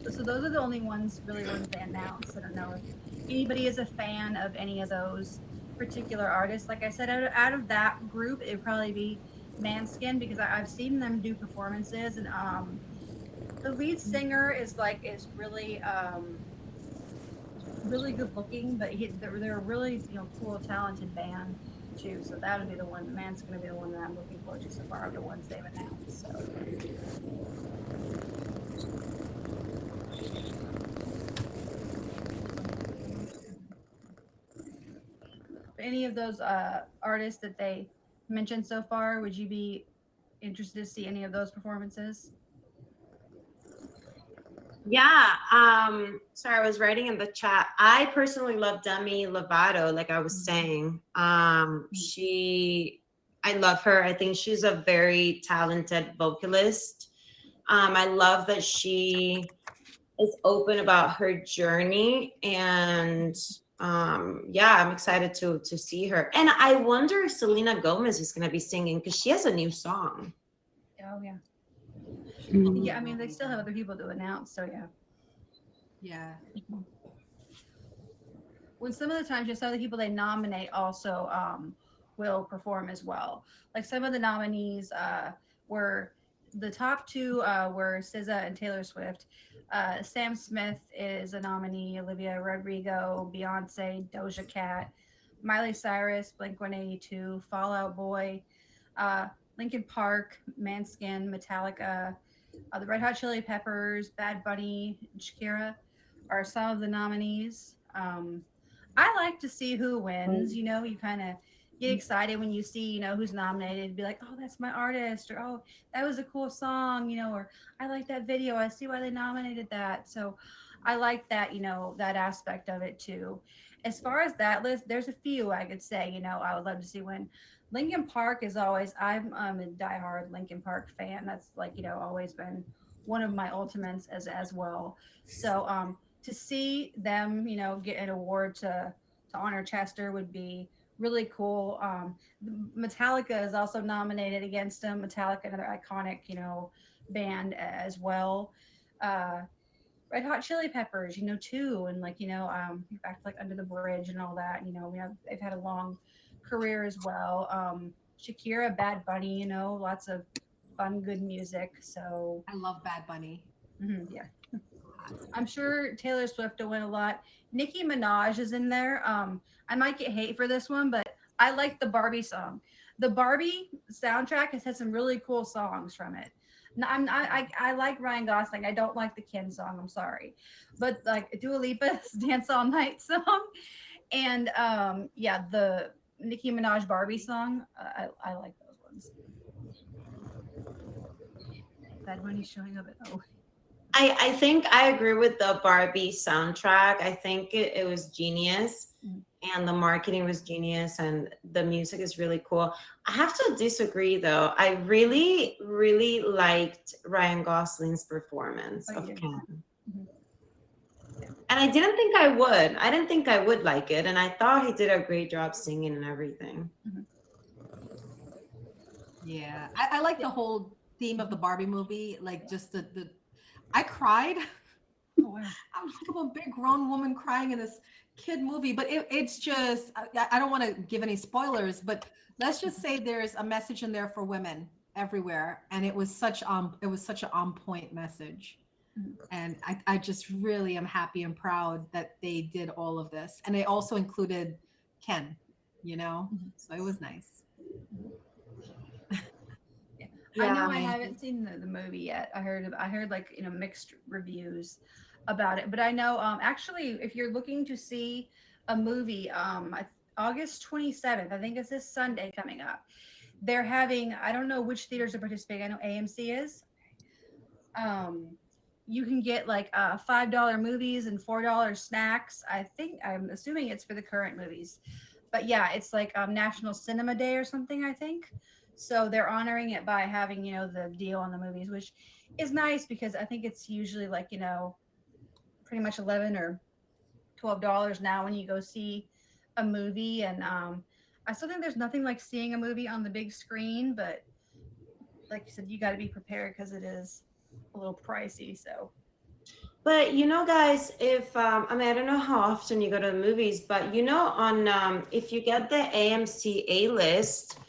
so those are the only ones they announced. I don't know if anybody is a fan of any of those particular artists. Like I said, out of that group, it'd probably be Manskin because I've seen them do performances, and the lead singer is really good looking, but they're a really cool, talented band too. So that would be the one. Man's going to be the one that I'm looking forward to so far of the ones they've announced. So. Any of those artists that they mentioned so far, would you be interested to see any of those performances? Yeah. Sorry, I was writing in the chat. I personally love Demi Lovato, like I was saying. I love her. I think she's a very talented vocalist. I love that she is open about her journey, and yeah, I'm excited to see her. And I wonder if Selena Gomez is gonna be singing because she has a new song. Oh yeah. Mm. Yeah, I mean they still have other people to announce, so yeah. Yeah. When some of the times just some of the people they nominate also will perform as well. Like some of the nominees were the top two were SZA and Taylor Swift. Sam Smith is a nominee. Olivia Rodrigo, Beyonce, Doja Cat, Miley Cyrus, Blink-182, Fall Out Boy, Linkin Park, Manskin, Metallica, the Red Hot Chili Peppers, Bad Bunny, and Shakira are some of the nominees. I like to see who wins. You kind of get excited when you see, who's nominated. Be like, oh, that's my artist, or oh, that was a cool song, or I like that video. I see why they nominated that. So I like that, that aspect of it too. As far as that list, there's a few I could say, I would love to see win. Linkin Park is always, I'm a diehard Linkin Park fan. That's like, always been one of my ultimates as well. So to see them, get an award to honor Chester would be really cool. Metallica is also nominated against them. Metallica, another iconic, band as well. Red Hot Chili Peppers, too, and back to like Under the Bridge and all that. They've had a long career as well. Shakira, Bad Bunny, lots of fun, good music. So I love Bad Bunny. yeah. I'm sure Taylor Swift will win a lot. Nicki Minaj is in there. I might get hate for this one, but I like the Barbie song. The Barbie soundtrack has had some really cool songs from it. I like Ryan Gosling. I don't like the Ken song. I'm sorry, but like Dua Lipa's "Dance All Night" song, and yeah, the Nicki Minaj Barbie song. I like those ones. Bad Bunny showing up at I think I agree with the Barbie soundtrack. I think it was genius, and the marketing was genius, and the music is really cool. I have to disagree though. I really, really liked Ryan Gosling's performance of Ken. And I didn't think I would. I didn't think I would like it, and I thought he did a great job singing and everything. Yeah, I like the whole theme of the Barbie movie, like just the I cried. Oh, wow. I was like a big grown woman crying in this kid movie, but it's just I don't want to give any spoilers, but let's just say there's a message in there for women everywhere, and it was such an on point message, and I just really am happy and proud that they did all of this, and they also included Ken, so it was nice. I know I haven't seen the movie yet. I heard like mixed reviews about it, but I know actually if you're looking to see a movie August 27th, I think it's this Sunday coming up. they're having, I don't know which theaters are participating. I know AMC is. You can get like $5 movies and $4 snacks. I'm assuming it's for the current movies, but yeah, it's like National Cinema Day or something, I think. So they're honoring it by having, the deal on the movies, which is nice because I think it's usually like, pretty much 11 or $12 now when you go see a movie. And I still think there's nothing like seeing a movie on the big screen, but like you said, you got to be prepared because it is a little pricey. So But guys, if I mean, I don't know how often you go to the movies, but on if you get the AMC A list,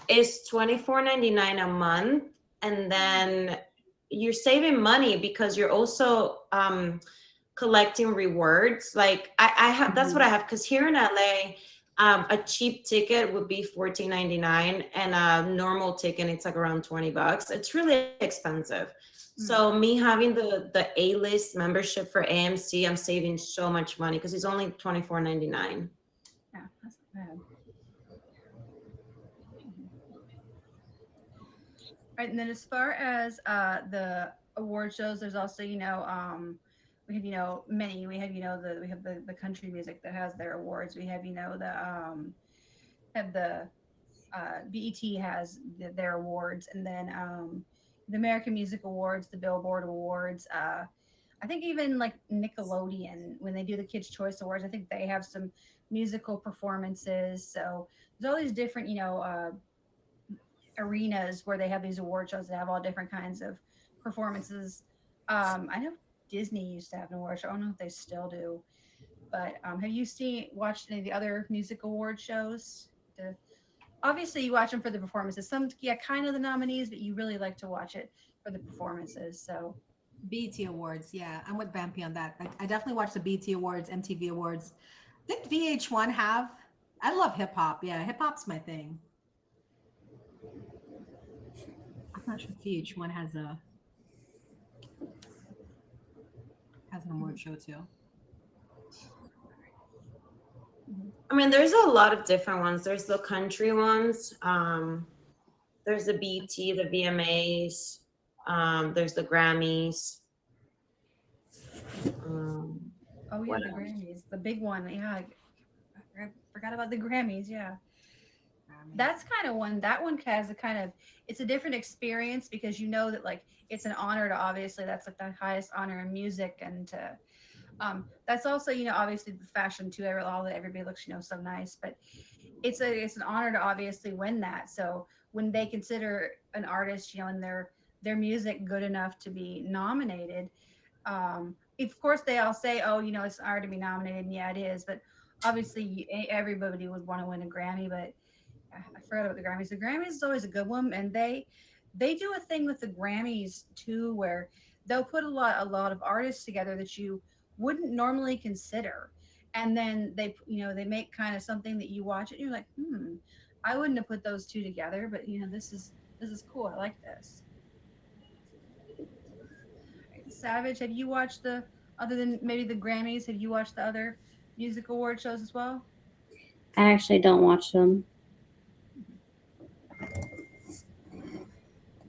it's $24.99 a month, and then you're saving money because you're also collecting rewards. Like I have, that's what I have, because here in LA, a cheap ticket would be $14.99, and a normal ticket it's like around $20. It's really expensive. So me having the A-list membership for AMC, I'm saving so much money because it's only $24.99. yeah, that's not bad. Right, and then as far as the award shows, there's also we have many. We have the country music that has their awards. We have the BET has their awards, and then the American Music Awards, the Billboard Awards. I think even like Nickelodeon, when they do the Kids Choice Awards, I think they have some musical performances. So there's all these different arenas where they have these award shows that have all different kinds of performances. I know Disney used to have an award show. I don't know if they still do, but have you watched any of the other music award shows? Obviously, you watch them for the performances. Some, yeah, kind of the nominees, but you really like to watch it for the performances. So BET Awards, yeah, I'm with Bampy on that. I definitely watch the BET Awards, MTV Awards. Did VH1 have? I love hip hop. Yeah, hip hop's my thing. I'm not sure if VH1 has an award show too. I mean, there's a lot of different ones. There's the country ones. There's the BT, the VMAs. There's the Grammys. oh yeah, what the else? Grammys, the big one. Yeah, I forgot about the Grammys. Yeah. That's kind of one. That one has a kind of, it's a different experience because you know that like it's an honor to, obviously that's like the highest honor in music, and to that's also obviously the fashion too. All that everybody looks so nice, but it's an honor to obviously win that. So when they consider an artist and their music good enough to be nominated, of course they all say, oh, it's an honor to be nominated, and yeah, it is, but obviously everybody would want to win a Grammy. But I forgot about the Grammys. The Grammys is always a good one, and they do a thing with the Grammys too, where they'll put a lot of artists together that you wouldn't normally consider, and then they make kind of something that you watch it and you're like, I wouldn't have put those two together, but this is cool. I like this. Savage, have you watched other than maybe the Grammys? Have you watched the other music award shows as well? I actually don't watch them.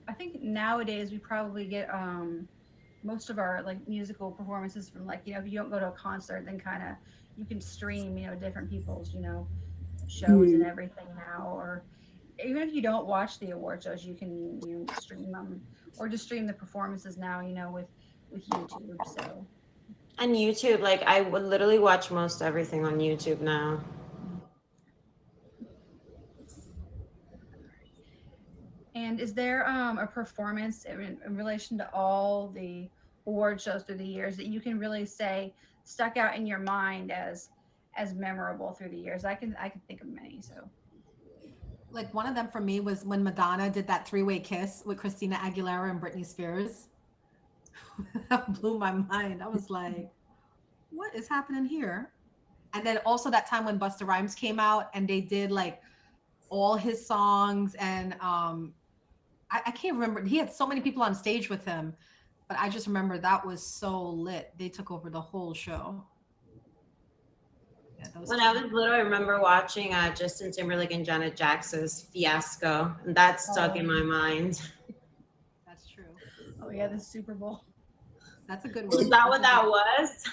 I think nowadays we probably get most of our like musical performances from like if you don't go to a concert, then kind of you can stream different people's shows and everything now, or even if you don't watch the award shows, you can stream them, or just stream the performances now with YouTube. So On YouTube, like I would literally watch most everything on YouTube now. And is there a performance in relation to all the award shows through the years that you can really say stuck out in your mind as memorable through the years? I can think of many. So Like one of them for me was when Madonna did that three-way kiss with Christina Aguilera and Britney Spears. That blew my mind. I was like, what is happening here? And then also that time when Busta Rhymes came out and they did like all his songs, and I can't remember. He had so many people on stage with him, but I just remember that was so lit. They took over the whole show. Yeah. that was When I was little, I remember watching Justin Timberlake and Janet Jackson's Fiasco, and that stuck in my mind. That's true. Oh yeah, the Super Bowl. That's a good Is one. that That's what a that good- was?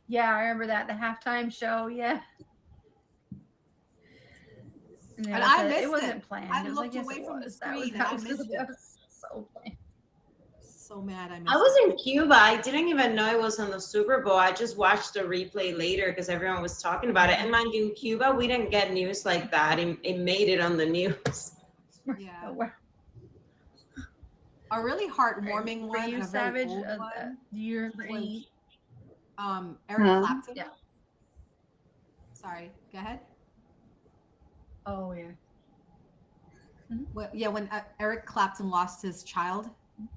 Yeah, I remember that, the halftime show. Yeah. And And it I was- missed it it. wasn't planned. I It was like, looked yes, away it from the was. That was, screen and I that missed that it. was so planned. So mad I missed I was it. in Cuba. I didn't even know it was on the Super Bowl. I just watched the replay later because everyone was talking about it. And mind you, in Cuba, we didn't get news like that. It made it on the news. Yeah. Oh, wow. A really heartwarming For one, you, and a very Savage, old one. do you remember was- any? Eric Huh? Clapton. Yeah. Sorry, go ahead. Oh yeah. Well, yeah, when Eric Clapton lost his child,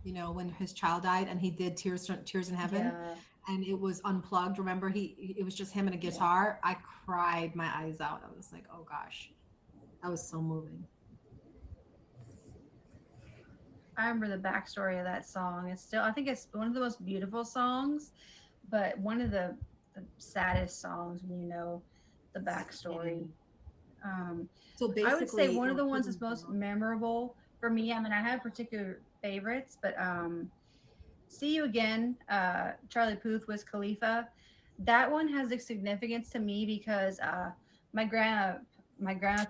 you know, when his child died, and he did Tears in Heaven, Yeah. and it was unplugged. Remember, it was just him and a guitar. I cried my eyes out. I was like, oh gosh, that was so moving. I remember the backstory of that song. It's still, I think it's one of the most beautiful songs, but one of the saddest songs when you know the backstory. So basically, I would say one it of the was ones that's hidden most from- memorable for me. I mean, I have particular favorites, but "See You Again," Charlie Puth with Khalifa. That one has a significance to me because my grandma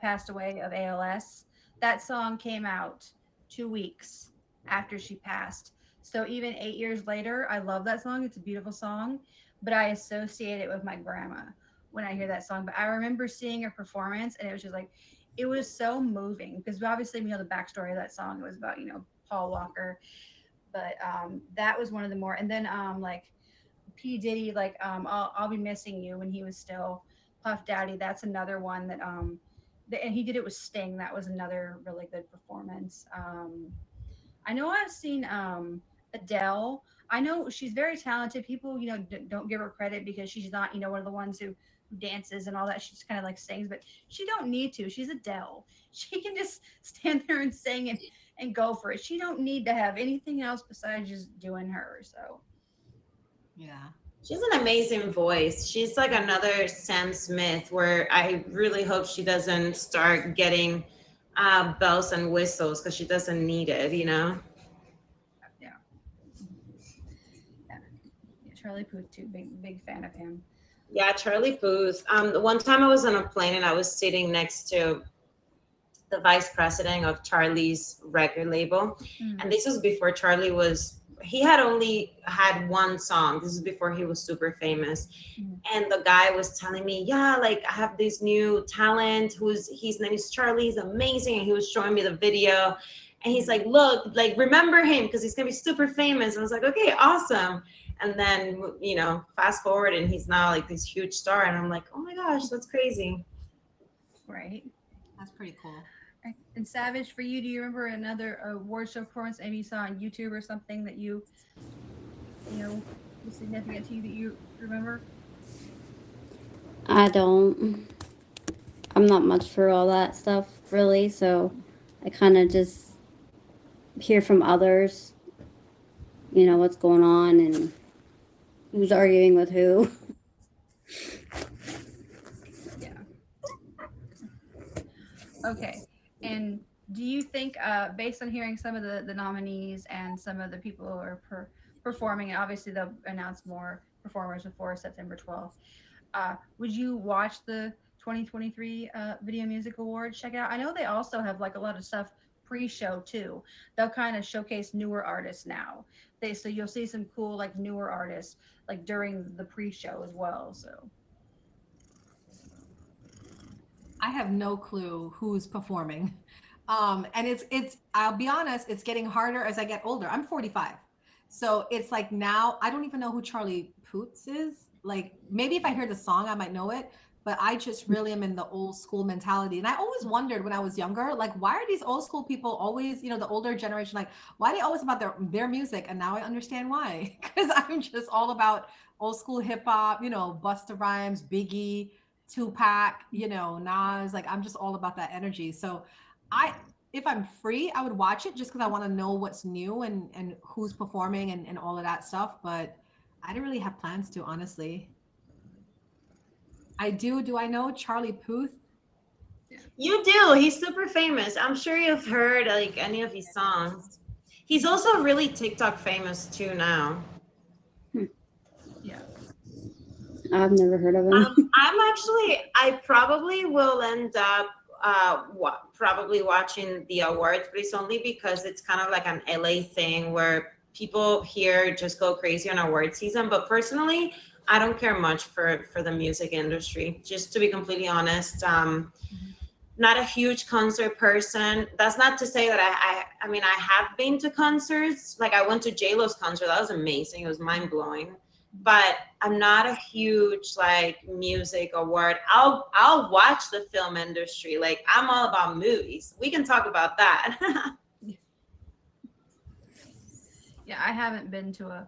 passed away of ALS. That song came out 2 weeks after she passed. So even 8 years later, I love that song. It's a beautiful song, but I associate it with my grandma when I hear that song. But I remember seeing a performance, and it was just like, it was so moving because obviously we know the backstory of that song. It was about, Paul Walker, but that was one of the more. And then like P Diddy, like I'll be missing you, when he was still Puff Daddy. That's another one that and he did it with Sting. That was another really good performance. I know I've seen Adele. I know she's very talented. People, don't give her credit because she's not, one of the ones who dances and all that. She just kind of like sings, but she don't need to. She's Adele. She can just stand there and sing and go for it. She don't need to have anything else besides just doing her. So Yeah. She's an amazing voice. She's like another Sam Smith, where I really hope she doesn't start getting bells and whistles because she doesn't need it, yeah, Charlie Puth too. Big fan of him. Yeah, Charlie Puth. The one time I was on a plane and I was sitting next to the vice president of Charlie's record label. Mm. And this was before he had only had one song. This is before he was super famous. Mm. And the guy was telling me, yeah, like I have this new talent his name is Charlie, he's amazing. And he was showing me the video. And he's like, look, like remember him because he's gonna be super famous. And I was like, okay, awesome. And then, fast forward and he's now like this huge star. And I'm like, oh my gosh, that's crazy. Right. That's pretty cool. Right. And Savage, for you, do you remember another award show performance maybe you saw on YouTube or something that was significant to you that you remember? I don't. I'm not much for all that stuff, really. So I kind of just hear from others, what's going on and who's arguing with who. Yeah. Okay. And do you think, based on hearing some of the nominees and some of the people who are performing, and obviously they'll announce more performers before September 12th, would you watch the 2023 Video Music Awards? Check it out. I know they also have like a lot of stuff pre-show too. They'll kind of showcase newer artists now. So you'll see some cool like newer artists like during the pre-show as well. So I have no clue who's performing. And it's I'll be honest, it's getting harder as I get older. I'm 45. So it's like now I don't even know who Charlie Puth is. Like maybe if I hear the song, I might know it, but I just really am in the old school mentality. And I always wondered when I was younger, like, why are these old school people always, the older generation, like, why are they always about their music? And now I understand why, because I'm just all about old school hip hop, Busta Rhymes, Biggie, Tupac, Nas, like I'm just all about that energy. So if I'm free, I would watch it just because I want to know what's new and who's performing and all of that stuff. But I didn't really have plans to, honestly. I do. Do I know Charlie Puth? You do. He's super famous. I'm sure you've heard like any of his songs. He's also really TikTok famous too now. Yeah. I've never heard of him. I probably will end up probably watching the awards, but it's only because it's kind of like an LA thing where people here just go crazy on award season. But personally, I don't care much for the music industry, just to be completely honest. Not a huge concert person. That's not to say that I mean, I have been to concerts. Like I went to J-Lo's concert. That was amazing. It was mind blowing. But I'm not a huge like music award. I'll watch the film industry. Like I'm all about movies. We can talk about that. Yeah, I haven't been to a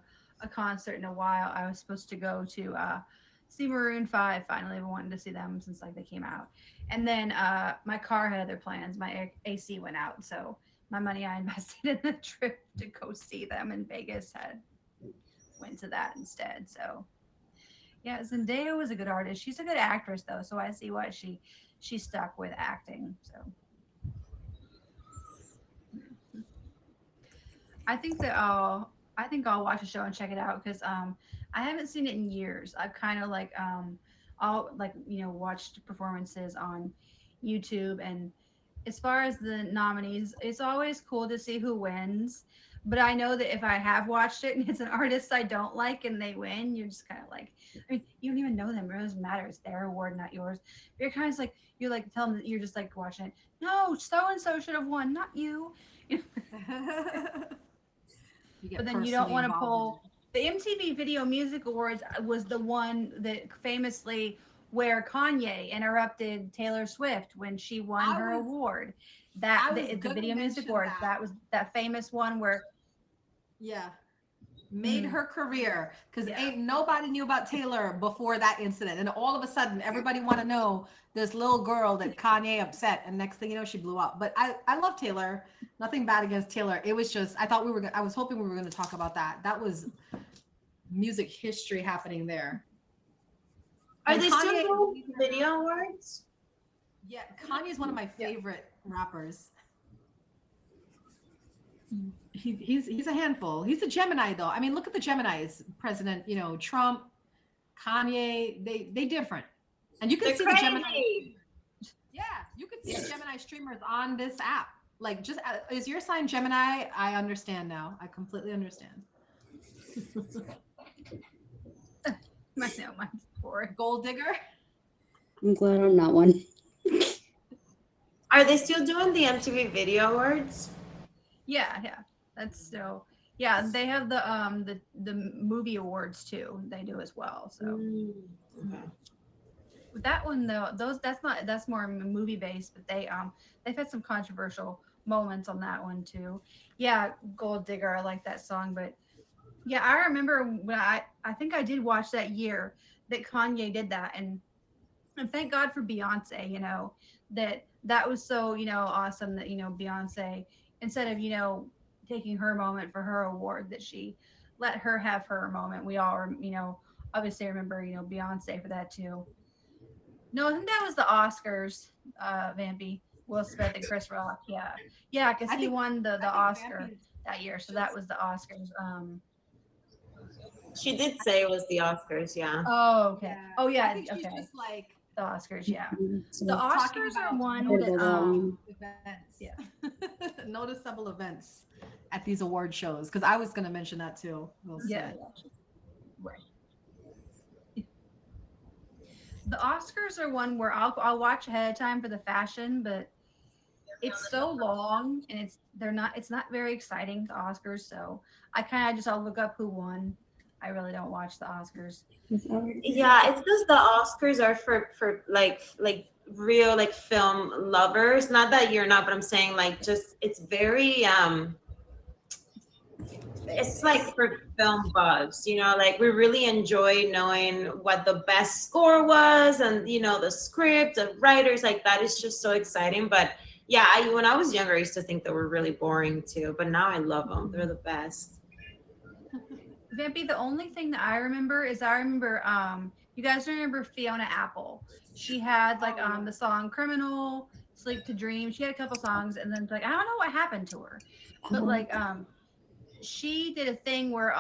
concert in a while. I was supposed to go to see Maroon 5 finally. I've wanted to see them since like they came out. And then my car had other plans. My AC went out, so my money I invested in the trip to go see them in Vegas went to that instead. So yeah, Zendaya was a good artist. She's a good actress though, so I see why she stuck with acting. So I think I'll watch a show and check it out because I haven't seen it in years. I've kind of like I'll like watched performances on YouTube, and as far as the nominees, it's always cool to see who wins. But I know that if I have watched it and it's an artist I don't like and they win, you're just kind of like, I mean, you don't even know them. It doesn't matter. It's their award, not yours. You're kind of like, you're like, tell them that you're just like watching it. No, so and so should have won, not you. But then you don't want to pull. The MTV Video Music Awards was the one that famously where Kanye interrupted Taylor Swift when she won her award. The Video Music Awards. That was that famous one where. Yeah. Made her career because ain't nobody knew about Taylor before that incident, and all of a sudden everybody want to know this little girl that Kanye upset, and next thing you know she blew up. But I love Taylor, nothing bad against Taylor. It was just I was hoping we were going to talk about that. That was music history happening there. Are they still doing video awards? Yeah, Kanye is one of my favorite rappers. He's a handful. He's a Gemini though. I mean, look at the Geminis. President, Trump, Kanye. They different, and you can see the Gemini. Yeah, you could see the Gemini streamers on this app. Like, just is your sign Gemini? I understand now. I completely understand. Mine's for Gold digger. I'm glad I'm not one. Are they still doing the MTV Video Awards? Yeah, that's still. Yeah, they have the movie awards too. They do as well. So Okay. with that one though, that's more movie based, but they've had some controversial moments on that one too. Yeah, Gold Digger, I like that song, but yeah, I remember when I think I did watch that year that Kanye did that, and thank God for Beyonce, that was so awesome that Beyonce, instead of taking her moment for her award, that she let her have her moment. We all obviously remember Beyonce for that too. No, I think that was the Oscars. Vampy, Will Smith and Chris Rock. Yeah, because he won the Oscar that year, so that was the Oscars. She did say it was the Oscars, yeah. Oh, okay. Yeah. Oh, yeah. I think she's Okay. just like The Oscars, yeah. So The Oscars are one that events. Yeah. Noticeable events at these award shows, because I was going to mention that too. yeah. Right. The Oscars are one where I'll watch ahead of time for the fashion, but it's so long and it's not very exciting, the Oscars, so I kind of I'll look up who won. I really don't watch the Oscars. Yeah, it's because the Oscars are for like real like film lovers. Not that you're not, but I'm saying like just it's very it's like for film buffs, like we really enjoy knowing what the best score was, and the script, the writers, like that is just so exciting. But yeah, when I was younger, I used to think they were really boring too, but now I love them. They're the best. Vampy, the only thing that I remember is You guys remember Fiona Apple? She had like Oh, yeah. the song "Criminal," "Sleep to Dream." She had a couple songs, and then like I don't know what happened to her, but like she did a thing where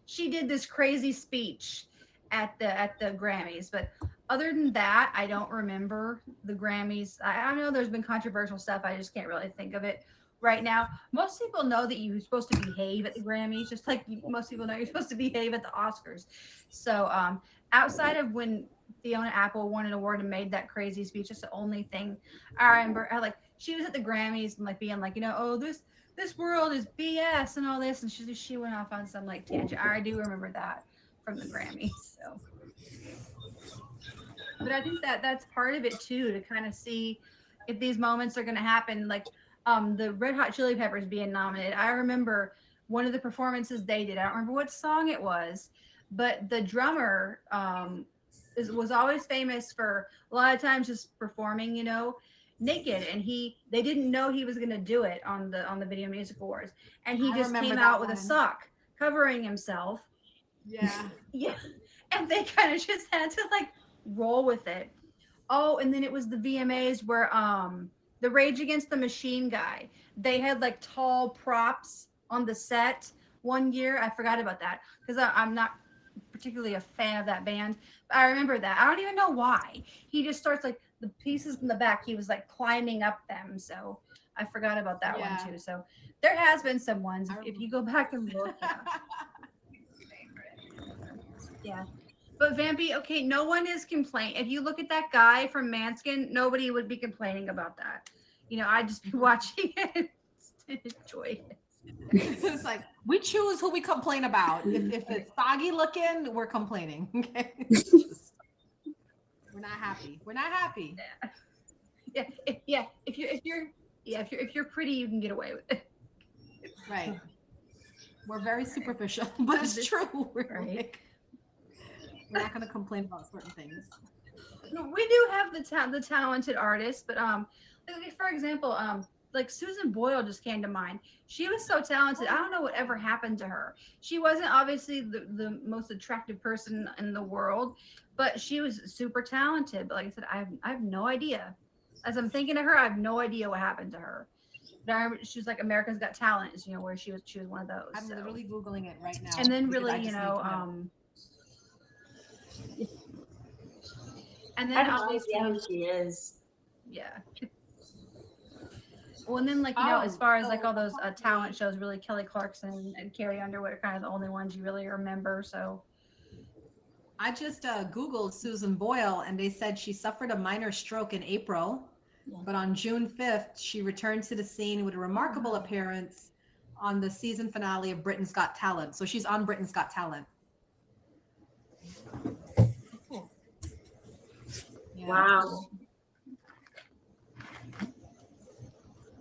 she did this crazy speech at the Grammys, but other than that, I don't remember the Grammys. I know there's been controversial stuff. I just can't really think of it right now. Most people know that you're supposed to behave at the Grammys, just like most people know you're supposed to behave at the Oscars. So outside of when Fiona Apple won an award and made that crazy speech, that's the only thing I remember. Like she was at the Grammys and like being like, oh, this world is BS and all this, and she went off on some like tangent. I do remember that from the Grammys. So, but I think that that's part of it too, to kind of see if these moments are going to happen. Like the Red Hot Chili Peppers being nominated. I remember one of the performances they did. I don't remember what song it was, but the drummer was always famous for a lot of times just performing, naked, and they didn't know he was going to do it on the Video Music Awards, and he I just remember came that out with a one. sock covering himself. Yeah. Yeah, and they kind of just had to like roll with it. Oh, and then it was the VMAs where the Rage Against the Machine guy, they had like tall props on the set one year. I forgot about that because I'm not particularly a fan of that band. But I remember that. I don't even know why. He just starts like the pieces in the back, he was like climbing up them. So I forgot about that one too. So there has been some ones. If you go back and look, yeah. But Vampy, okay, no one is complaining. If you look at that guy from Manskin, nobody would be complaining about that. I'd just be watching it and enjoy it. It's like we choose who we complain about. If it's soggy looking, we're complaining. Okay. We're not happy. We're not happy. Yeah. If you're pretty, you can get away with it. Right. We're very superficial, but it's true. We're not going to complain about certain things. We do have the talented artists, but like for example, like Susan Boyle just came to mind. She was so talented. I don't know what ever happened to her. She wasn't obviously the most attractive person in the world, but she was super talented. But like I said, I have no idea. As I'm thinking of her, I have no idea what happened to her. But I remember she was like America's Got Talent, where she was one of those. I'm literally Googling it right now. And then really, and then obviously who she is. Yeah. Well, and then as far as like all those talent shows, really Kelly Clarkson and Carrie Underwood are kind of the only ones you really remember. So I just Googled Susan Boyle, and they said she suffered a minor stroke in April, but on June 5th, she returned to the scene with a remarkable appearance on the season finale of Britain's Got Talent. So she's on Britain's Got Talent. cool. Yeah. Wow.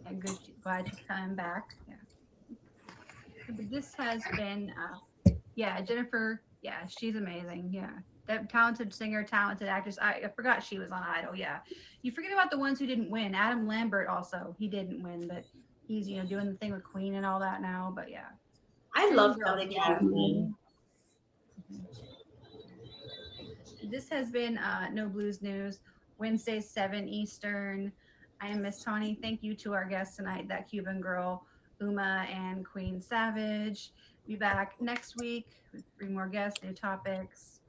And good, glad you came back. Yeah. But this has been, Jennifer. Yeah, she's amazing. Yeah. That talented singer, talented actress. I forgot she was on Idol. Yeah. You forget about the ones who didn't win. Adam Lambert also, he didn't win, but he's, doing the thing with Queen and all that now. But yeah. I love Kelly Clarkson. This has been No Blues News, Wednesday, 7 Eastern. I am Miss Tawny. Thank you to our guests tonight, that Cuban girl, Uma and Queen Savage. Be back next week with 3 more guests, new topics.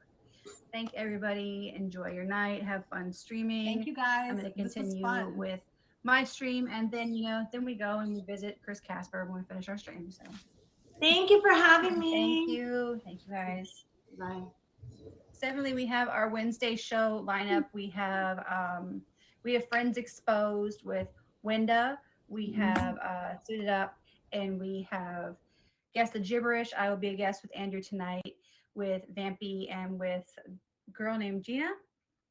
Thank everybody. Enjoy your night. Have fun streaming. Thank you guys. I'm going to continue with my stream, and then then we go and we visit Chris Casper when we finish our stream. So thank you for having me. Thank you guys. Bye. Definitely, we have our Wednesday show lineup. We have Friends Exposed with Wenda. We have Suited Up, and we have Guess the Gibberish. I will be a guest with Andrew tonight, with Vampy, and with a girl named Gina.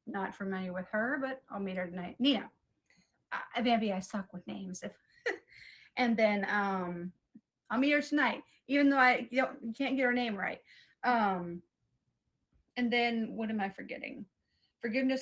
Not familiar with her, but I'll meet her tonight. Nina. Vampy, I suck with names. And then I'll meet her tonight, even though you can't get her name right. And then what am I forgetting? Forgiveness